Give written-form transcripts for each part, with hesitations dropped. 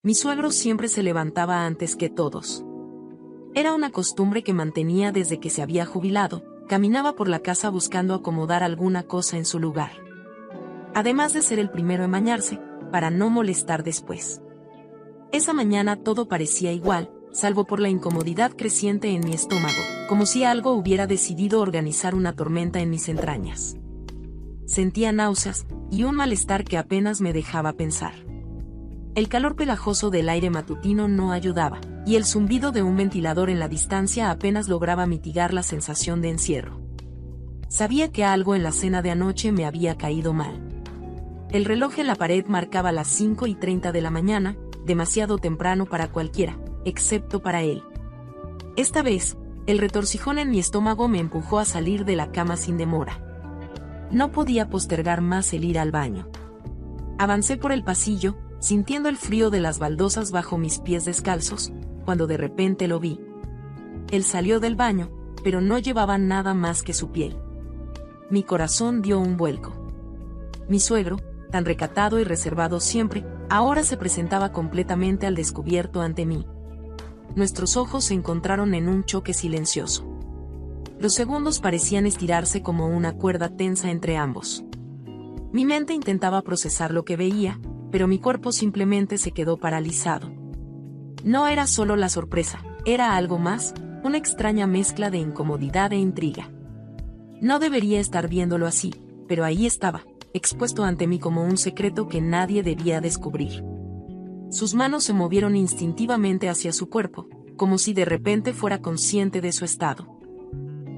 Mi suegro siempre se levantaba antes que todos. Era una costumbre que mantenía desde que se había jubilado. Caminaba por la casa buscando acomodar alguna cosa en su lugar. Además de ser el primero en bañarse, para no molestar después. Esa mañana todo parecía igual, salvo por la incomodidad creciente en mi estómago, como si algo hubiera decidido organizar una tormenta en mis entrañas. Sentía náuseas y un malestar que apenas me dejaba pensar. El calor pegajoso del aire matutino no ayudaba, y el zumbido de un ventilador en la distancia apenas lograba mitigar la sensación de encierro. Sabía que algo en la cena de anoche me había caído mal. El reloj en la pared marcaba las 5:30 de la mañana, demasiado temprano para cualquiera, excepto para él. Esta vez, el retorcijón en mi estómago me empujó a salir de la cama sin demora. No podía postergar más el ir al baño. Avancé por el pasillo, sintiendo el frío de las baldosas bajo mis pies descalzos, cuando de repente lo vi. Él salió del baño, pero no llevaba nada más que su piel. Mi corazón dio un vuelco. Mi suegro, tan recatado y reservado siempre, ahora se presentaba completamente al descubierto ante mí. Nuestros ojos se encontraron en un choque silencioso. Los segundos parecían estirarse como una cuerda tensa entre ambos. Mi mente intentaba procesar lo que veía, pero mi cuerpo simplemente se quedó paralizado. No era solo la sorpresa, era algo más, una extraña mezcla de incomodidad e intriga. No debería estar viéndolo así, pero ahí estaba, expuesto ante mí como un secreto que nadie debía descubrir. Sus manos se movieron instintivamente hacia su cuerpo, como si de repente fuera consciente de su estado.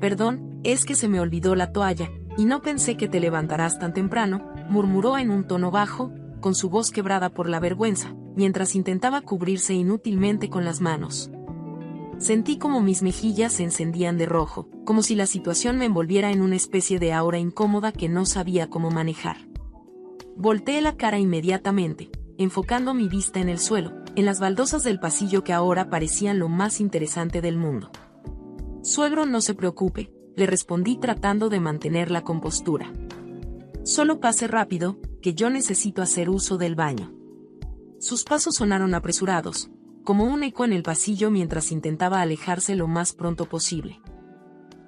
«Perdón, es que se me olvidó la toalla, y no pensé que te levantarás tan temprano», murmuró en un tono bajo, con su voz quebrada por la vergüenza, mientras intentaba cubrirse inútilmente con las manos. Sentí como mis mejillas se encendían de rojo, como si la situación me envolviera en una especie de aura incómoda que no sabía cómo manejar. Volteé la cara inmediatamente, enfocando mi vista en el suelo, en las baldosas del pasillo que ahora parecían lo más interesante del mundo. «Suegro, no se preocupe», le respondí tratando de mantener la compostura. «Solo pase rápido, que yo necesito hacer uso del baño». Sus pasos sonaron apresurados, como un eco en el pasillo mientras intentaba alejarse lo más pronto posible.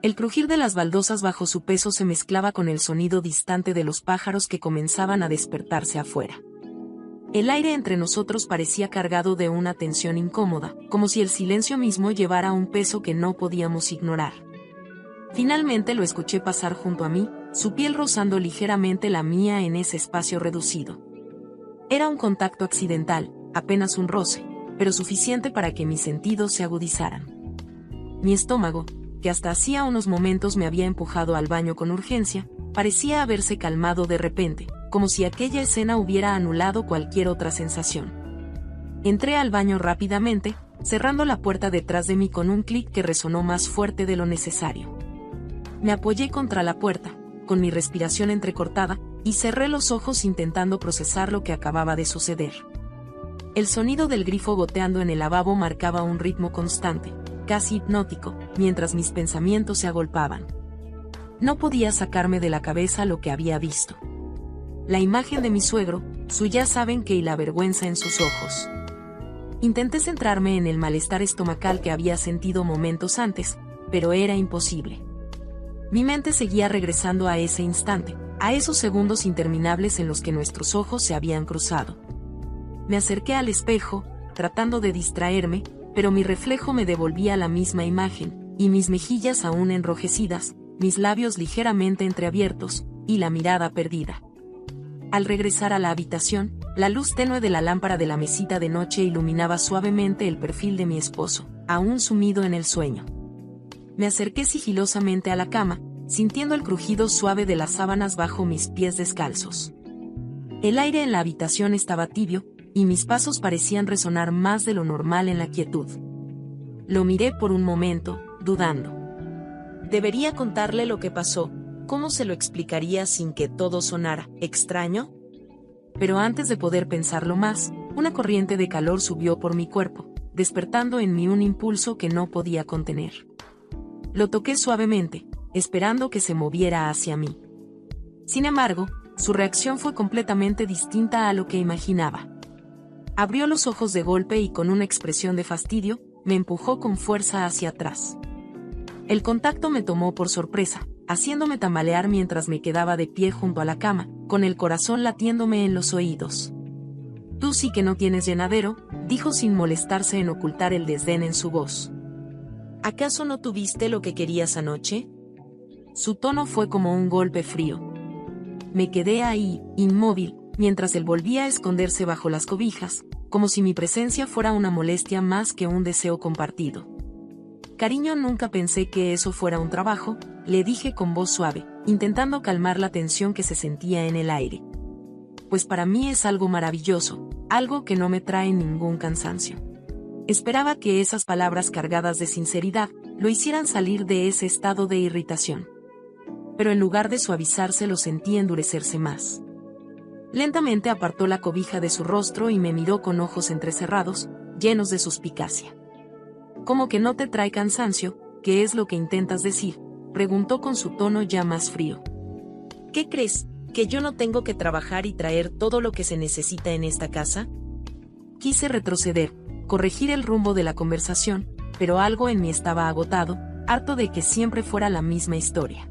El crujir de las baldosas bajo su peso se mezclaba con el sonido distante de los pájaros que comenzaban a despertarse afuera. El aire entre nosotros parecía cargado de una tensión incómoda, como si el silencio mismo llevara un peso que no podíamos ignorar. Finalmente lo escuché pasar junto a mí, su piel rozando ligeramente la mía en ese espacio reducido. Era un contacto accidental, apenas un roce, pero suficiente para que mis sentidos se agudizaran. Mi estómago, que hasta hacía unos momentos me había empujado al baño con urgencia, parecía haberse calmado de repente, como si aquella escena hubiera anulado cualquier otra sensación. Entré al baño rápidamente, cerrando la puerta detrás de mí con un clic que resonó más fuerte de lo necesario. Me apoyé contra la puerta, con mi respiración entrecortada, y cerré los ojos intentando procesar lo que acababa de suceder. El sonido del grifo goteando en el lavabo marcaba un ritmo constante, casi hipnótico, mientras mis pensamientos se agolpaban. No podía sacarme de la cabeza lo que había visto. La imagen de mi suegro, su ya saben qué y la vergüenza en sus ojos. Intenté centrarme en el malestar estomacal que había sentido momentos antes, pero era imposible. Mi mente seguía regresando a ese instante, a esos segundos interminables en los que nuestros ojos se habían cruzado. Me acerqué al espejo, tratando de distraerme, pero mi reflejo me devolvía la misma imagen, y mis mejillas aún enrojecidas, mis labios ligeramente entreabiertos, y la mirada perdida. Al regresar a la habitación, la luz tenue de la lámpara de la mesita de noche iluminaba suavemente el perfil de mi esposo, aún sumido en el sueño. Me acerqué sigilosamente a la cama, sintiendo el crujido suave de las sábanas bajo mis pies descalzos. El aire en la habitación estaba tibio, y mis pasos parecían resonar más de lo normal en la quietud. Lo miré por un momento, dudando. ¿Debería contarle lo que pasó? ¿Cómo se lo explicaría sin que todo sonara extraño? Pero antes de poder pensarlo más, una corriente de calor subió por mi cuerpo, despertando en mí un impulso que no podía contener. Lo toqué suavemente, esperando que se moviera hacia mí. Sin embargo, su reacción fue completamente distinta a lo que imaginaba. Abrió los ojos de golpe y con una expresión de fastidio, me empujó con fuerza hacia atrás. El contacto me tomó por sorpresa, haciéndome tambalear mientras me quedaba de pie junto a la cama, con el corazón latiéndome en los oídos. «Tú sí que no tienes llenadero», dijo sin molestarse en ocultar el desdén en su voz. «¿Acaso no tuviste lo que querías anoche?» Su tono fue como un golpe frío. Me quedé ahí, inmóvil, mientras él volvía a esconderse bajo las cobijas, como si mi presencia fuera una molestia más que un deseo compartido. «Cariño, nunca pensé que eso fuera un trabajo», le dije con voz suave, intentando calmar la tensión que se sentía en el aire. «Pues para mí es algo maravilloso, algo que no me trae ningún cansancio». Esperaba que esas palabras cargadas de sinceridad lo hicieran salir de ese estado de irritación. Pero en lugar de suavizarse lo sentí endurecerse más. Lentamente apartó la cobija de su rostro y me miró con ojos entrecerrados, llenos de suspicacia. «¿Cómo que no te trae cansancio? ¿Qué es lo que intentas decir?», preguntó con su tono ya más frío. «¿Qué crees? ¿Que yo no tengo que trabajar y traer todo lo que se necesita en esta casa?» Quise retroceder, corregir el rumbo de la conversación, pero algo en mí estaba agotado, harto de que siempre fuera la misma historia.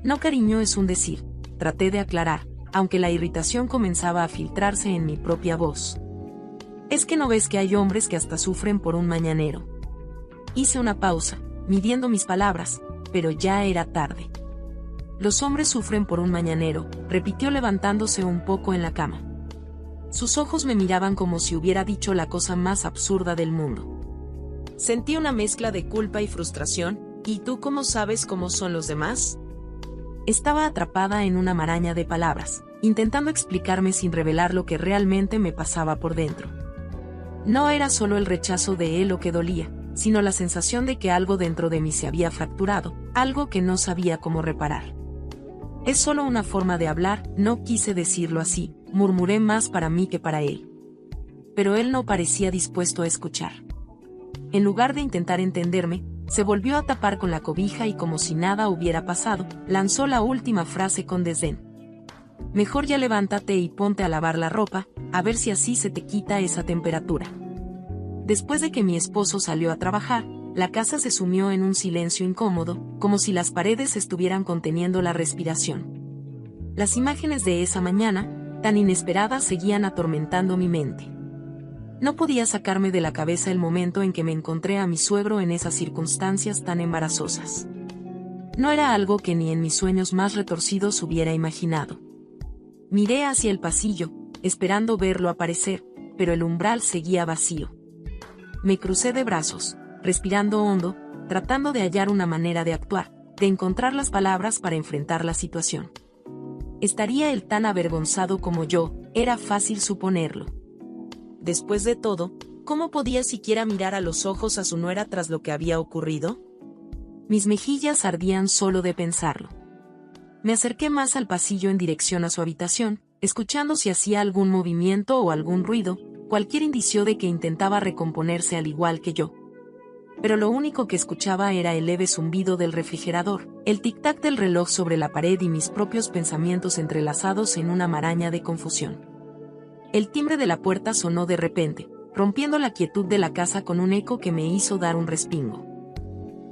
«No, cariño, es un decir», traté de aclarar, aunque la irritación comenzaba a filtrarse en mi propia voz. «¿Es que no ves que hay hombres que hasta sufren por un mañanero?» Hice una pausa, midiendo mis palabras, pero ya era tarde. «Los hombres sufren por un mañanero», repitió levantándose un poco en la cama. Sus ojos me miraban como si hubiera dicho la cosa más absurda del mundo. Sentí una mezcla de culpa y frustración. «¿Y tú cómo sabes cómo son los demás?». Estaba atrapada en una maraña de palabras, intentando explicarme sin revelar lo que realmente me pasaba por dentro. No era solo el rechazo de él lo que dolía, sino la sensación de que algo dentro de mí se había fracturado, algo que no sabía cómo reparar. «Es solo una forma de hablar», no quise decirlo así, murmuré más para mí que para él. Pero él no parecía dispuesto a escuchar. En lugar de intentar entenderme, se volvió a tapar con la cobija y como si nada hubiera pasado, lanzó la última frase con desdén. «Mejor ya levántate y ponte a lavar la ropa, a ver si así se te quita esa temperatura». Después de que mi esposo salió a trabajar, la casa se sumió en un silencio incómodo, como si las paredes estuvieran conteniendo la respiración. Las imágenes de esa mañana, tan inesperadas, seguían atormentando mi mente. No podía sacarme de la cabeza el momento en que me encontré a mi suegro en esas circunstancias tan embarazosas. No era algo que ni en mis sueños más retorcidos hubiera imaginado. Miré hacia el pasillo, esperando verlo aparecer, pero el umbral seguía vacío. Me crucé de brazos, respirando hondo, tratando de hallar una manera de actuar, de encontrar las palabras para enfrentar la situación. ¿Estaría él tan avergonzado como yo? Era fácil suponerlo. Después de todo, ¿cómo podía siquiera mirar a los ojos a su nuera tras lo que había ocurrido? Mis mejillas ardían solo de pensarlo. Me acerqué más al pasillo en dirección a su habitación, escuchando si hacía algún movimiento o algún ruido, cualquier indicio de que intentaba recomponerse al igual que yo. Pero lo único que escuchaba era el leve zumbido del refrigerador, el tic-tac del reloj sobre la pared y mis propios pensamientos entrelazados en una maraña de confusión. El timbre de la puerta sonó de repente, rompiendo la quietud de la casa con un eco que me hizo dar un respingo.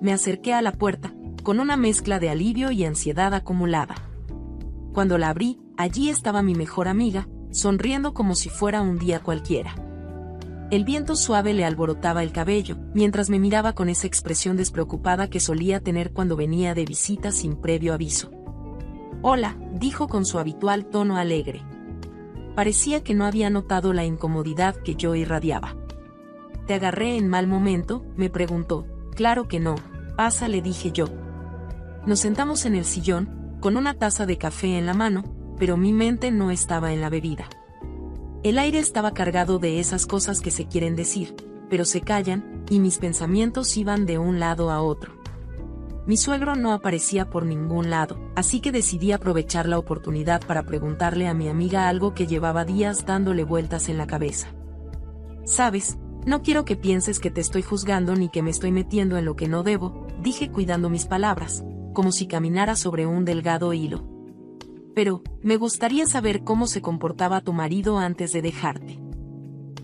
Me acerqué a la puerta, con una mezcla de alivio y ansiedad acumulada. Cuando la abrí, allí estaba mi mejor amiga, sonriendo como si fuera un día cualquiera. El viento suave le alborotaba el cabello, mientras me miraba con esa expresión despreocupada que solía tener cuando venía de visita sin previo aviso. «Hola», dijo con su habitual tono alegre. Parecía que no había notado la incomodidad que yo irradiaba. «¿Te agarré en mal momento?», me preguntó. «Claro que no, pasa», le dije yo. Nos sentamos en el sillón, con una taza de café en la mano, pero mi mente no estaba en la bebida. El aire estaba cargado de esas cosas que se quieren decir, pero se callan, y mis pensamientos iban de un lado a otro. Mi suegro no aparecía por ningún lado, así que decidí aprovechar la oportunidad para preguntarle a mi amiga algo que llevaba días dándole vueltas en la cabeza. «Sabes, no quiero que pienses que te estoy juzgando ni que me estoy metiendo en lo que no debo», dije cuidando mis palabras, como si caminara sobre un delgado hilo. «Pero, me gustaría saber cómo se comportaba tu marido antes de dejarte».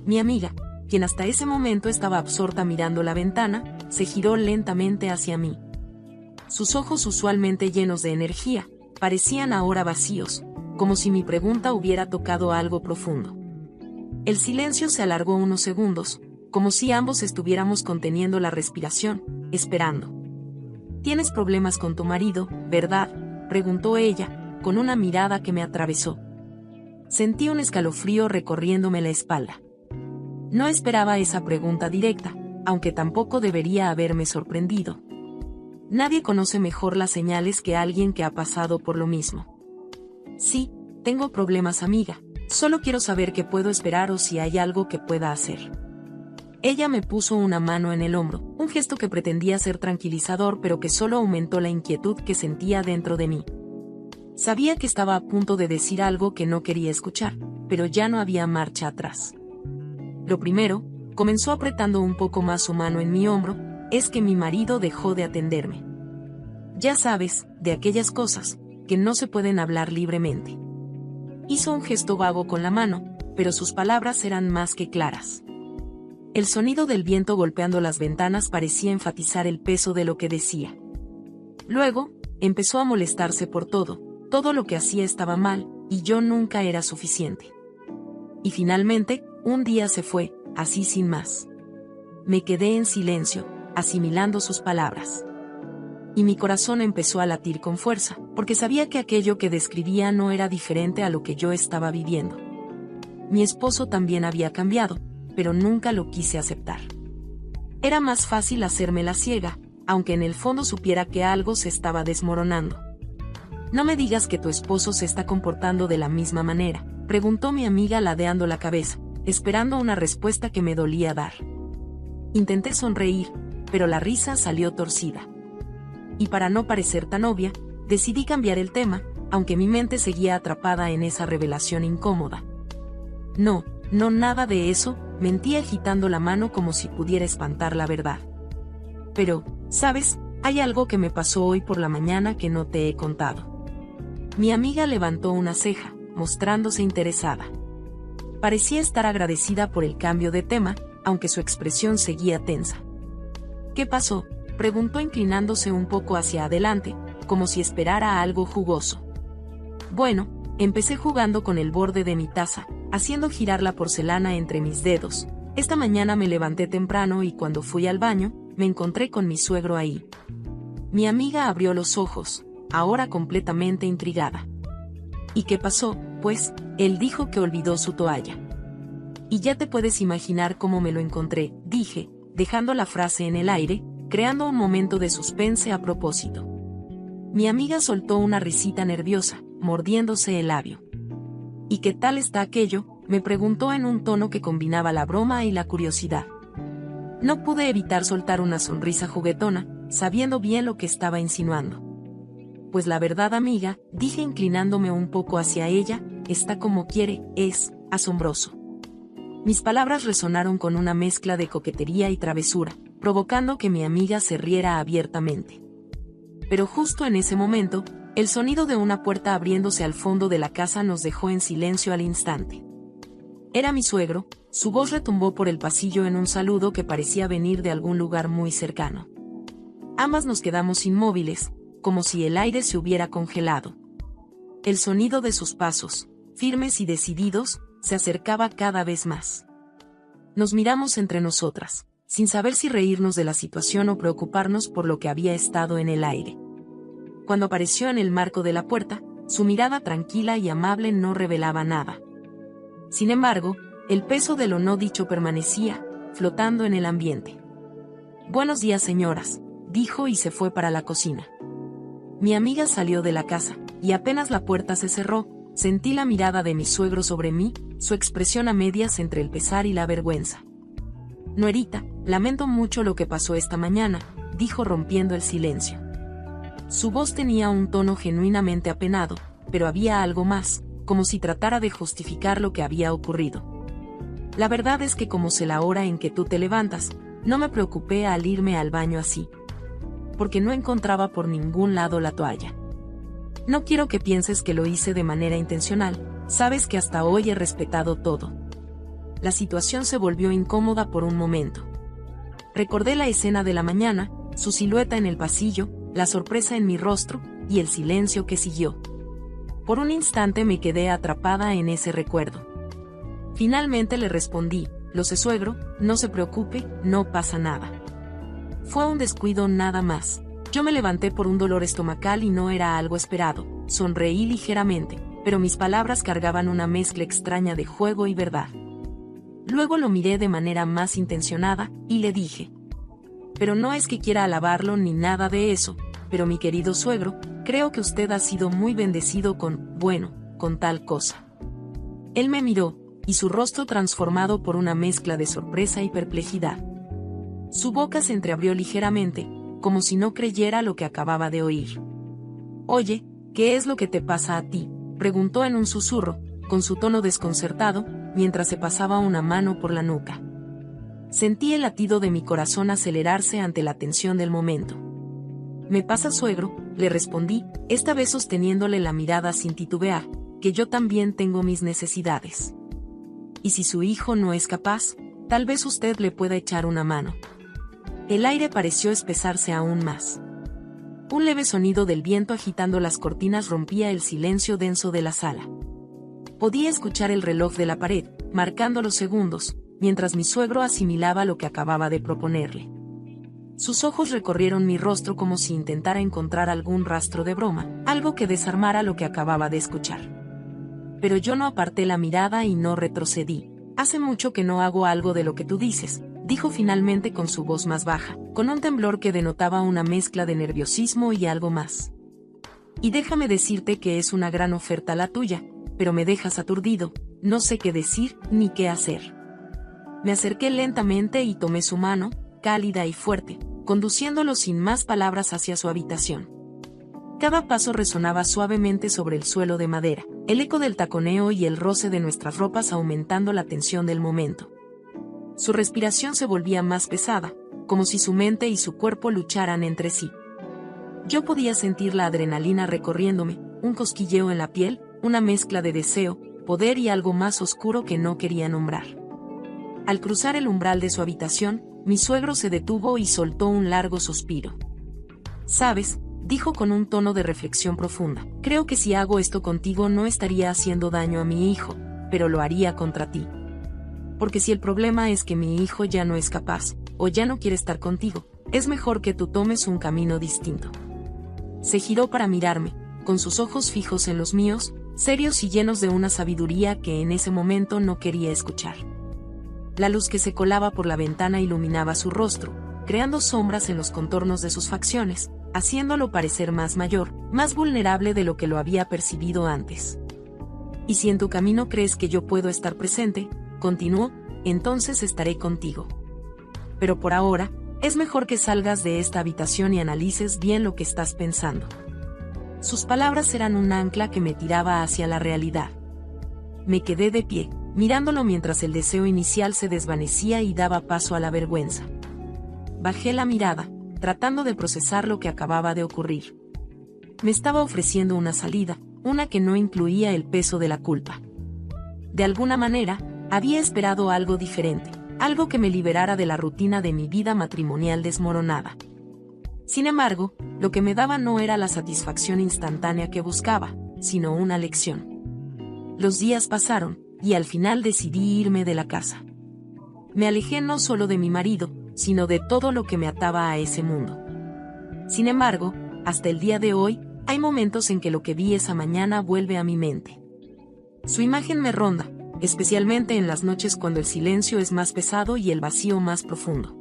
Mi amiga, quien hasta ese momento estaba absorta mirando la ventana, se giró lentamente hacia mí. Sus ojos, usualmente llenos de energía, parecían ahora vacíos, como si mi pregunta hubiera tocado algo profundo. El silencio se alargó unos segundos, como si ambos estuviéramos conteniendo la respiración, esperando. «¿Tienes problemas con tu marido, verdad?», preguntó ella, con una mirada que me atravesó. Sentí un escalofrío recorriéndome la espalda. No esperaba esa pregunta directa, aunque tampoco debería haberme sorprendido. Nadie conoce mejor las señales que alguien que ha pasado por lo mismo. «Sí, tengo problemas, amiga. Solo quiero saber qué puedo esperar o si hay algo que pueda hacer». Ella me puso una mano en el hombro, un gesto que pretendía ser tranquilizador pero que solo aumentó la inquietud que sentía dentro de mí. Sabía que estaba a punto de decir algo que no quería escuchar, pero ya no había marcha atrás. Lo primero, comenzó apretando un poco más su mano en mi hombro, es que mi marido dejó de atenderme. Ya sabes, de aquellas cosas, que no se pueden hablar libremente. Hizo un gesto vago con la mano, pero sus palabras eran más que claras. El sonido del viento golpeando las ventanas parecía enfatizar el peso de lo que decía. Luego, empezó a molestarse por todo lo que hacía estaba mal, y yo nunca era suficiente. Y finalmente, un día se fue, así sin más. Me quedé en silencio, asimilando sus palabras. Y mi corazón empezó a latir con fuerza, porque sabía que aquello que describía no era diferente a lo que yo estaba viviendo. Mi esposo también había cambiado, pero nunca lo quise aceptar. Era más fácil hacerme la ciega, aunque en el fondo supiera que algo se estaba desmoronando. «No me digas que tu esposo se está comportando de la misma manera», preguntó mi amiga ladeando la cabeza, esperando una respuesta que me dolía dar. Intenté sonreír, pero la risa salió torcida. Y para no parecer tan obvia, decidí cambiar el tema, aunque mi mente seguía atrapada en esa revelación incómoda. No, nada de eso», mentí agitando la mano como si pudiera espantar la verdad. «Pero, ¿sabes? Hay algo que me pasó hoy por la mañana que no te he contado». Mi amiga levantó una ceja, mostrándose interesada. Parecía estar agradecida por el cambio de tema, aunque su expresión seguía tensa. «¿Qué pasó?», preguntó inclinándose un poco hacia adelante, como si esperara algo jugoso. «Bueno, empecé jugando con el borde de mi taza, haciendo girar la porcelana entre mis dedos. Esta mañana me levanté temprano y cuando fui al baño, me encontré con mi suegro ahí». Mi amiga abrió los ojos, ahora completamente intrigada. «¿Y qué pasó? Pues, él dijo que olvidó su toalla». «Y ya te puedes imaginar cómo me lo encontré», dije, dejando la frase en el aire, creando un momento de suspense a propósito. Mi amiga soltó una risita nerviosa, mordiéndose el labio. «¿Y qué tal está aquello?», me preguntó en un tono que combinaba la broma y la curiosidad. No pude evitar soltar una sonrisa juguetona, sabiendo bien lo que estaba insinuando. «Pues la verdad, amiga», dije inclinándome un poco hacia ella, «está como quiere, es asombroso». Mis palabras resonaron con una mezcla de coquetería y travesura, provocando que mi amiga se riera abiertamente. Pero justo en ese momento, el sonido de una puerta abriéndose al fondo de la casa nos dejó en silencio al instante. Era mi suegro, su voz retumbó por el pasillo en un saludo que parecía venir de algún lugar muy cercano. Ambas nos quedamos inmóviles, como si el aire se hubiera congelado. El sonido de sus pasos, firmes y decididos, se acercaba cada vez más. Nos miramos entre nosotras, sin saber si reírnos de la situación o preocuparnos por lo que había estado en el aire. Cuando apareció en el marco de la puerta, su mirada tranquila y amable no revelaba nada. Sin embargo, el peso de lo no dicho permanecía, flotando en el ambiente. «Buenos días, señoras», dijo y se fue para la cocina. Mi amiga salió de la casa, y apenas la puerta se cerró, sentí la mirada de mi suegro sobre mí, su expresión a medias entre el pesar y la vergüenza. «Nuerita, lamento mucho lo que pasó esta mañana», dijo rompiendo el silencio. Su voz tenía un tono genuinamente apenado, pero había algo más, como si tratara de justificar lo que había ocurrido. «La verdad es que como sé la hora en que tú te levantas, no me preocupé al irme al baño así. Porque no encontraba por ningún lado la toalla. No quiero que pienses que lo hice de manera intencional, sabes que hasta hoy he respetado todo». la situación se volvió incómoda por un momento. Recordé la escena de la mañana, su silueta en el pasillo, la sorpresa en mi rostro, y el silencio que siguió. Por un instante me quedé atrapada en ese recuerdo. Finalmente le respondí: lo sé, suegro, no se preocupe, no pasa nada. Fue un descuido nada más. Yo me levanté por un dolor estomacal y no era algo esperado. Sonreí ligeramente, pero mis palabras cargaban una mezcla extraña de juego y verdad. Luego lo miré de manera más intencionada, y le dije: pero no es que quiera alabarlo ni nada de eso, pero mi querido suegro, creo que usted ha sido muy bendecido con tal cosa. Él me miró, y su rostro transformado por una mezcla de sorpresa y perplejidad. Su boca se entreabrió ligeramente, como si no creyera lo que acababa de oír. Oye, ¿qué es lo que te pasa a ti?, preguntó en un susurro, con su tono desconcertado, mientras se pasaba una mano por la nuca. Sentí el latido de mi corazón acelerarse ante la tensión del momento. Me pasa, suegro, le respondí, esta vez sosteniéndole la mirada sin titubear, que yo también tengo mis necesidades. Y si su hijo no es capaz, tal vez usted le pueda echar una mano. El aire pareció espesarse aún más. Un leve sonido del viento agitando las cortinas rompía el silencio denso de la sala. Podía escuchar el reloj de la pared, marcando los segundos, mientras mi suegro asimilaba lo que acababa de proponerle. Sus ojos recorrieron mi rostro como si intentara encontrar algún rastro de broma, algo que desarmara lo que acababa de escuchar. Pero yo no aparté la mirada y no retrocedí. Hace mucho que no hago algo de lo que tú dices, dijo finalmente con su voz más baja, con un temblor que denotaba una mezcla de nerviosismo y algo más. Y déjame decirte que es una gran oferta la tuya, pero me dejas aturdido, no sé qué decir ni qué hacer. Me acerqué lentamente y tomé su mano, cálida y fuerte, conduciéndolo sin más palabras hacia su habitación. Cada paso resonaba suavemente sobre el suelo de madera, el eco del taconeo y el roce de nuestras ropas aumentando la tensión del momento. Su respiración se volvía más pesada, como si su mente y su cuerpo lucharan entre sí. Yo podía sentir la adrenalina recorriéndome, un cosquilleo en la piel, una mezcla de deseo, poder y algo más oscuro que no quería nombrar. Al cruzar el umbral de su habitación, mi suegro se detuvo y soltó un largo suspiro. «¿Sabes?», dijo con un tono de reflexión profunda, «creo que si hago esto contigo no estaría haciendo daño a mi hijo, pero lo haría contra ti. Porque si el problema es que mi hijo ya no es capaz, o ya no quiere estar contigo, es mejor que tú tomes un camino distinto». Se giró para mirarme, con sus ojos fijos en los míos, serios y llenos de una sabiduría que en ese momento no quería escuchar. La luz que se colaba por la ventana iluminaba su rostro, creando sombras en los contornos de sus facciones, haciéndolo parecer más mayor, más vulnerable de lo que lo había percibido antes. «Y si en tu camino crees que yo puedo estar presente», continuó, «entonces estaré contigo. Pero por ahora, es mejor que salgas de esta habitación y analices bien lo que estás pensando». Sus palabras eran un ancla que me tiraba hacia la realidad. Me quedé de pie, mirándolo mientras el deseo inicial se desvanecía y daba paso a la vergüenza. Bajé la mirada, tratando de procesar lo que acababa de ocurrir. Me estaba ofreciendo una salida, una que no incluía el peso de la culpa. De alguna manera, había esperado algo diferente, algo que me liberara de la rutina de mi vida matrimonial desmoronada. Sin embargo, lo que me daba no era la satisfacción instantánea que buscaba, sino una lección. Los días pasaron, y al final decidí irme de la casa. Me alejé no solo de mi marido, sino de todo lo que me ataba a ese mundo. Sin embargo, hasta el día de hoy, hay momentos en que lo que vi esa mañana vuelve a mi mente. Su imagen me ronda, especialmente en las noches cuando el silencio es más pesado y el vacío más profundo.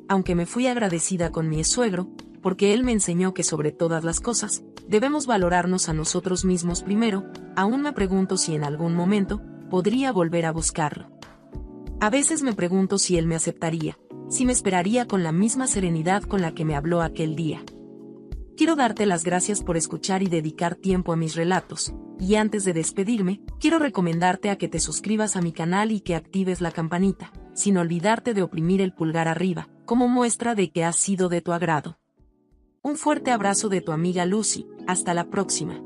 Aunque me fui agradecida con mi suegro, porque él me enseñó que sobre todas las cosas, debemos valorarnos a nosotros mismos primero, aún me pregunto si en algún momento, podría volver a buscarlo. A veces me pregunto si él me aceptaría, si me esperaría con la misma serenidad con la que me habló aquel día. Quiero darte las gracias por escuchar y dedicar tiempo a mis relatos, y antes de despedirme, quiero recomendarte a que te suscribas a mi canal y que actives la campanita, sin olvidarte de oprimir el pulgar arriba, como muestra de que ha sido de tu agrado. Un fuerte abrazo de tu amiga Lucy, hasta la próxima.